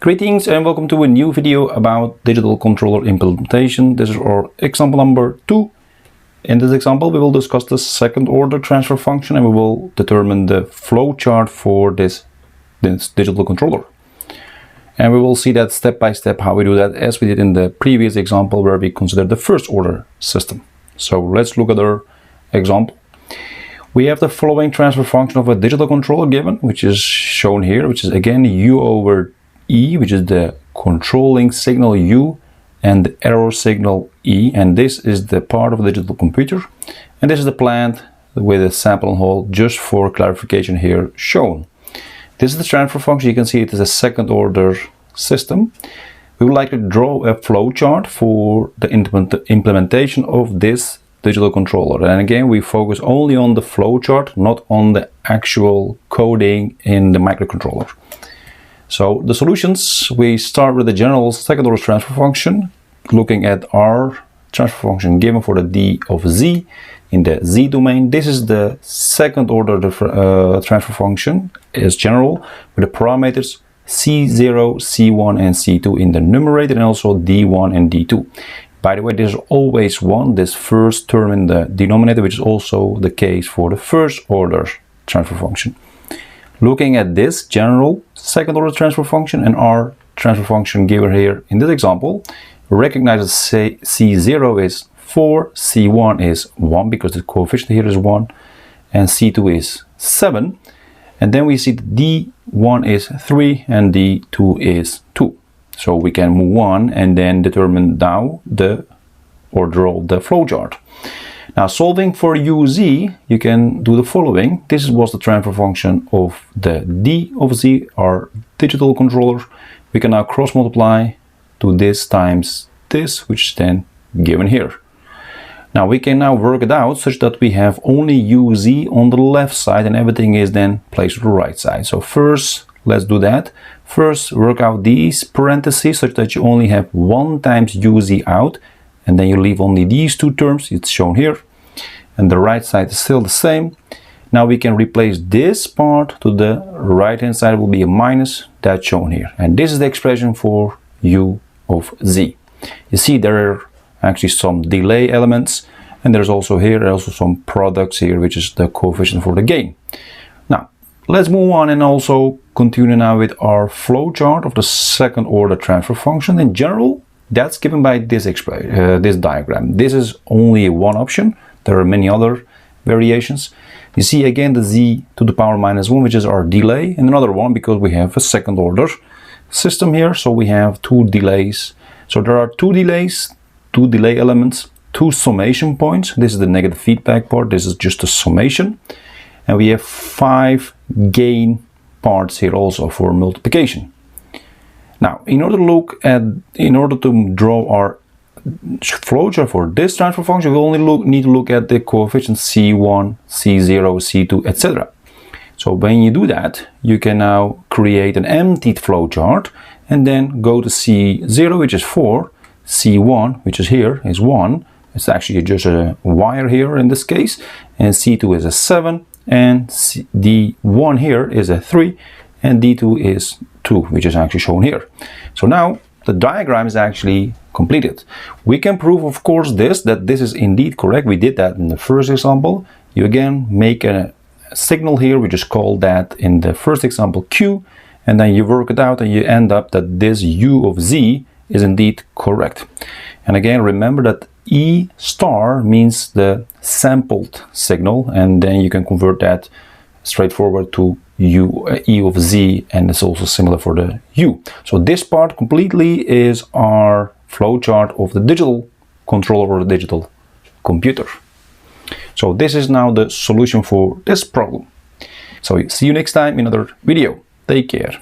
Greetings and welcome to a new video about digital controller implementation. This is our example number 2. In this example we will discuss the second order transfer function and we will determine the flowchart for this digital controller. And we will see that step by step how we do that as we did in the previous example where we considered the first order system. So let's look at our example. We have the following transfer function of a digital controller given, which is shown here, which is again U over E, which is the controlling signal U and the error signal E, and this is the part of the digital computer, and this is the plant with a sample and hold, just for clarification here shown. This is the transfer function. You can see it is a second order system. We would like to draw a flowchart for the implementation of this digital controller, and again we focus only on the flowchart, not on the actual coding in the microcontroller. So the solutions, we start with the general second order transfer function, looking at our transfer function given for the d of z in the z domain. This is the second order transfer function as general with the parameters c0, c1 and c2 in the numerator, and also d1 and d2. By the way, this is always 1, this first term in the denominator, which is also the case for the first order transfer function. Looking at this general second order transfer function and our transfer function given here in this example, recognize that C0 is 4, C1 is 1 because the coefficient here is 1, and C2 is 7. And then we see that D1 is 3 and D2 is 2. So we can move on and then determine now draw the flowchart. Now solving for uz, you can do the following. This was the transfer function of the d of z, our digital controller. We can now cross multiply to this times this, which is then given here. Now we can now work it out such that we have only uz on the left side and everything is then placed on the right side. So first, let's do that. First, work out these parentheses such that you only have 1 times uz out, and then you leave only these two terms. It's shown here, and the right side is still the same. Now we can replace this part to the right hand side, will be a minus, that's shown here, and this is the expression for u of z. You see there are actually some delay elements, and there's also some products here, which is the coefficient for the gain. Now let's move on and also continue now with our flowchart of the second order transfer function. In general, that's given by this diagram. This is only one option. There are many other variations. You see again the z to the power minus 1, which is our delay, and another one because we have a second order system here, so we have 2 delays. So there are 2 delays, 2 delay elements, 2 summation points. This is the negative feedback part. This is just a summation. And we have 5 gain parts here also for multiplication. Now, in order to draw our flowchart for this transfer function, we only need to look at the coefficients C1, C0, C2, etc. So when you do that, you can now create an empty flowchart and then go to C0, which is 4, C1, which is here, is 1. It's actually just a wire here in this case, and C2 is a 7, and D1 here is a 3, and D2 is 2, which is actually shown here. So now the diagram is actually completed. We can prove, of course, that this is indeed correct. We did that in the first example. You again make a signal here, we just call that in the first example Q, and then you work it out and you end up that this U of Z is indeed correct. And again, remember that E star means the sampled signal, and then you can convert that straightforward to E of Z, and it's also similar for the U. So this part completely is our flowchart of the digital controller or the digital computer. So this is now the solution for this problem. So see you next time in another video. Take care.